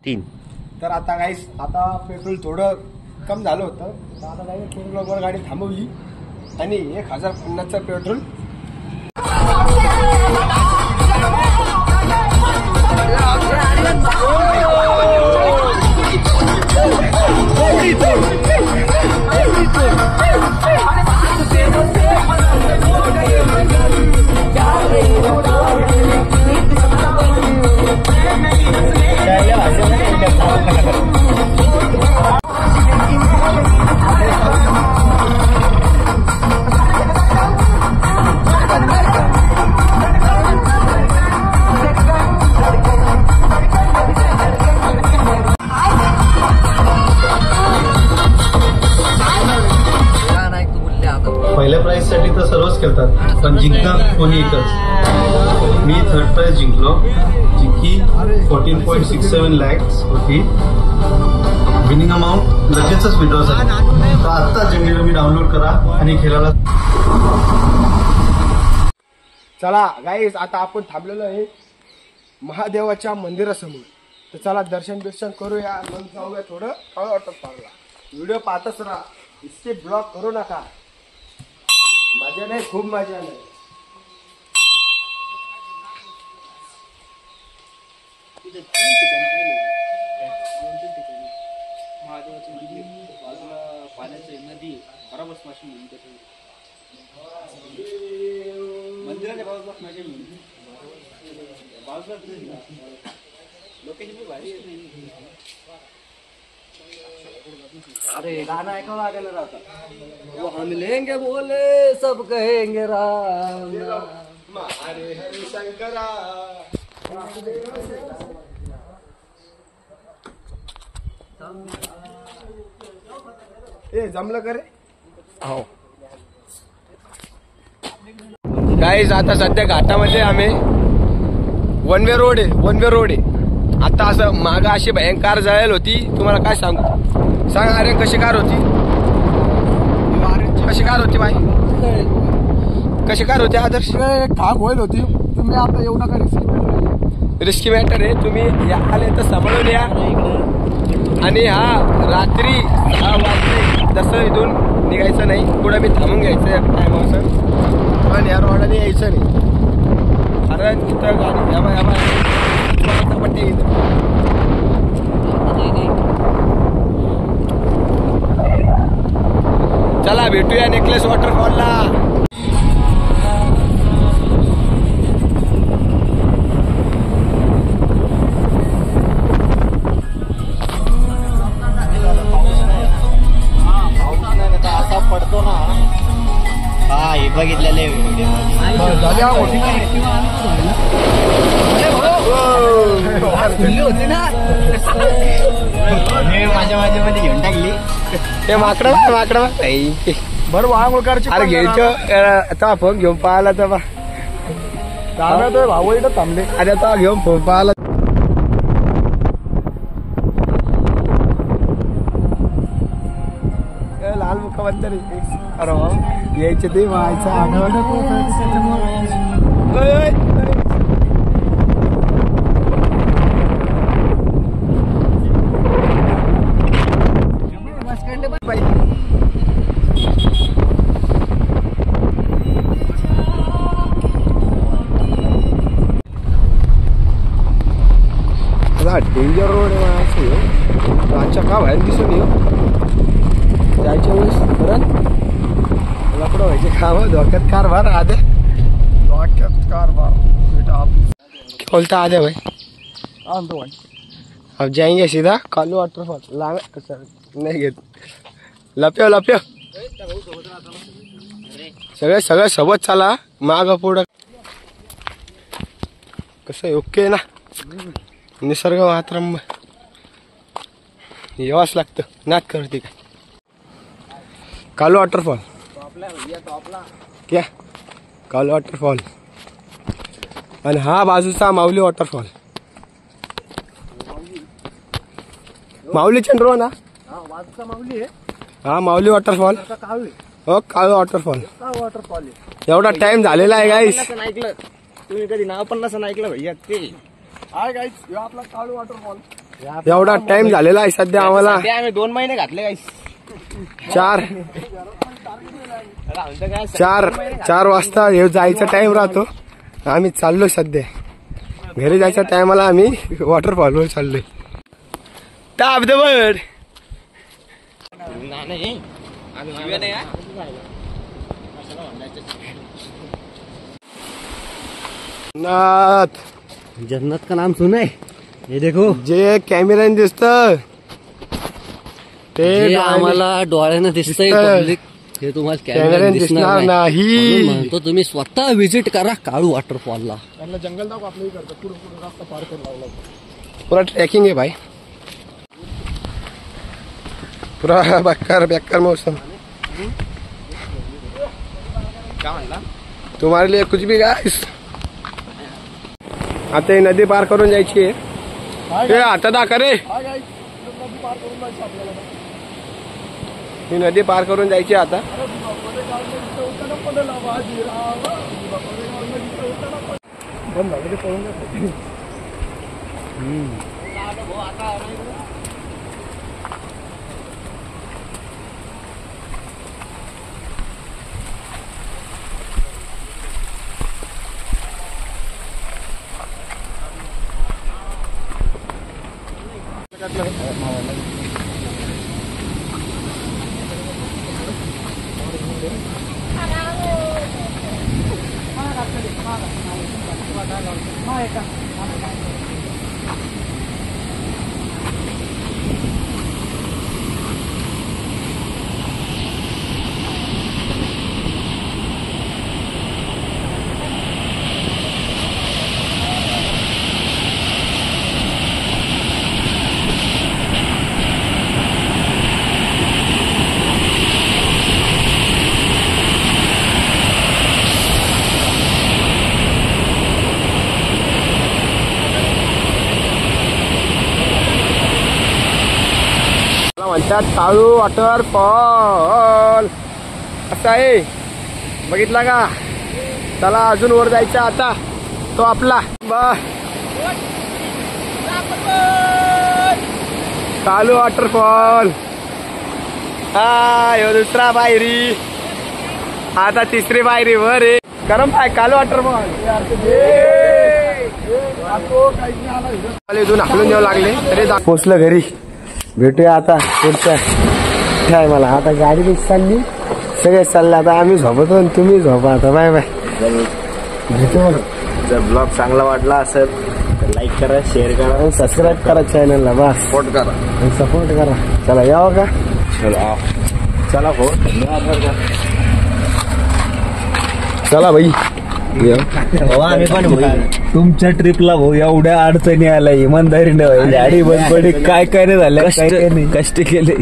तीन तर आता गाईस आता पेट्रोल थोडं कम झालं होतं तर आता गाईस पेट्रोलवर गाडी थांबवली आणि 1050चं पेट्रोल पहिल्या प्राइस साठी तर सर्वच खेळतात पण जिंकणार कोणी एकच. मी थर्ड प्राइज जिंकलो जी की 14.67 lakhs होती. विनिंग अमाऊंट लगेचच विड्रॉ झाली. तर आता जिंकलेलं मी डाउनलोड करा आणि खेळायला. चला गाईस आता आपण थांबलेलो आहे महादेवाच्या मंदिरासमोर. तर चला दर्शन करूया मग जाऊया थोडं काळू वॉटरफॉलला. व्हिडिओ पाहतच राहा, इसके ब्लॉक करू नका. मजा नाही, खूप मजा नाही. महादेवाचं मंदिर बाजूला पाण्याचं नदी बरोबर स्मशान मंदिराच्या बाजूला स्मशान बाजूला लोकेशन भारी आहे. अरे गाना ऐकावं लागेल राहता. वो हम लेंगे बोले सब कहेंगे राम राम हरे हरे शंकरा. ए जमलं का रे? हो गाईज आता सध्या घाटामध्ये आम्ही वन वे रोड आहे. आता असं माग अशी भयंकर जळेल होती, तुम्हाला काय सांगू. सांग अरे कशी कार होती बाई, कशी कार होती आदर्श? ठाक होईल होती. तुम्ही आता एवढा का रिस्की मॅटर आहे. तुम्ही या आले तर सांभाळून या. आणि हा रात्री 6 वाजले तसं इथून निघायचं नाही, पुढे मी थांबून घ्यायचं या टायमावर. पण या रोडाने यायचं नाही कारण इथं गाडी पट्टी. चला भेटूया नेकलेस वॉटरफॉलला. असा पडतो ना. हा हे बघितलेले होती ना. माझ्या मध्ये घेऊन टाकली. ते माकडा बरं वाळूळकारची. अरे घ्यायचं फोन घेऊन पाहिला तर भाऊ इथं थांबले. अरे आता घेऊन फोन पाहिला. लाल मुखबंदर अरे यायचे ते व्हायचं आठवण. डेंजर रोड आहे. आजच्या का बाहेर दिसून येऊ जायच्या वेळेस परत लपडं व्हायचे काम. धोक्यात कारभार आधे, धोक्यात कारभार. क्या बोलता आधे भाई? अब जाएंगे सीधा कालू वाटरफॉल. लांब सर नाही घेत. लप्यो सगळे सोबत चला. माग पुढं कसं ओके ना. निसर्ग वातावरण यावंच लागतं. नाच करते काय. कालू वॉटरफॉल क्या कालू वॉटरफॉल. आणि हा बाजूचा माऊली वॉटरफॉल. माऊली चंद्रो ना. हा माऊली वॉटरफॉल. हो काळू वॉटरफॉल. एवढा टाइम झालेला आहे गाईस. ऐकलं तुम्ही कधी नाव पण नसं ऐकलं भैया. ते हाय गाईस, ह्यो आपला काळू वॉटरफॉल. एवढा टाइम झालेला आहे सध्या आम्हाला. आम्ही 2 महिने घातले गाईस. 4 वाजता हे जायचा टाइम राहतो. आम्ही चाललो सध्या घरी जायच्या टायमाला आम्ही वॉटरफॉलवर चाललोय. Top the bird. नाथ जन्नत का नाम सुना है? ये देखो जे कॅमेऱ्याने दिसत ते आम्हाला डोळ्यानं दिसतंय दिसतंय. पब्लिक, हे तुम्हाला कॅमेऱ्याने कॅमेऱ्याने दिसणार दिसणार नाही. नाही. म्हणून म्हणतो तुम्ही स्वतः व्हिजिट करा काळू वॉटरफॉलला. जंगल दाखव आपलं करतो. पुढे रस्ता पार करून लावला. पुरा ट्रॅकिंग आहे भाई. पुरा बेकार मौसम. तुम्हारे लिए कुछ भी गाइस. आता ही नदी पार करून जायची आहे. आता दाखव रे. ही नदी पार करून जायची आता. म्हणतात काळू वॉटरफॉल असा आहे. बघितला का? चला अजून वर जायचं आता. तो आपला काळू वॉटरफॉल. हा दुसरा पायरी. आता तिसरी पायरी वर आहे. गरम पाय काळू वॉटरफॉल. इथून हाकलून द्यावं लागले तरी पोचलं घरी. भेटूया आता पुढच्या काय. मला आता गाडी चालली, सगळे चालले. आता आम्ही झोपतो आणि तुम्ही झोपा आता. Bye bye. जर ब्लॉग चांगला वाटला असेल तर लाईक करा, शेअर करा आणि सबस्क्राईब करा चॅनलला. बस सपोर्ट करा. सपोर्ट करा. चला यावं का? चला भाऊ, चला भाई. आम्ही पण तुमच्या ट्रिपला भाऊ एवढ्या अडचणी आल्या. इमानदारीने गाडी बंद पडली. काय काय नाही झालं. कष्ट केले.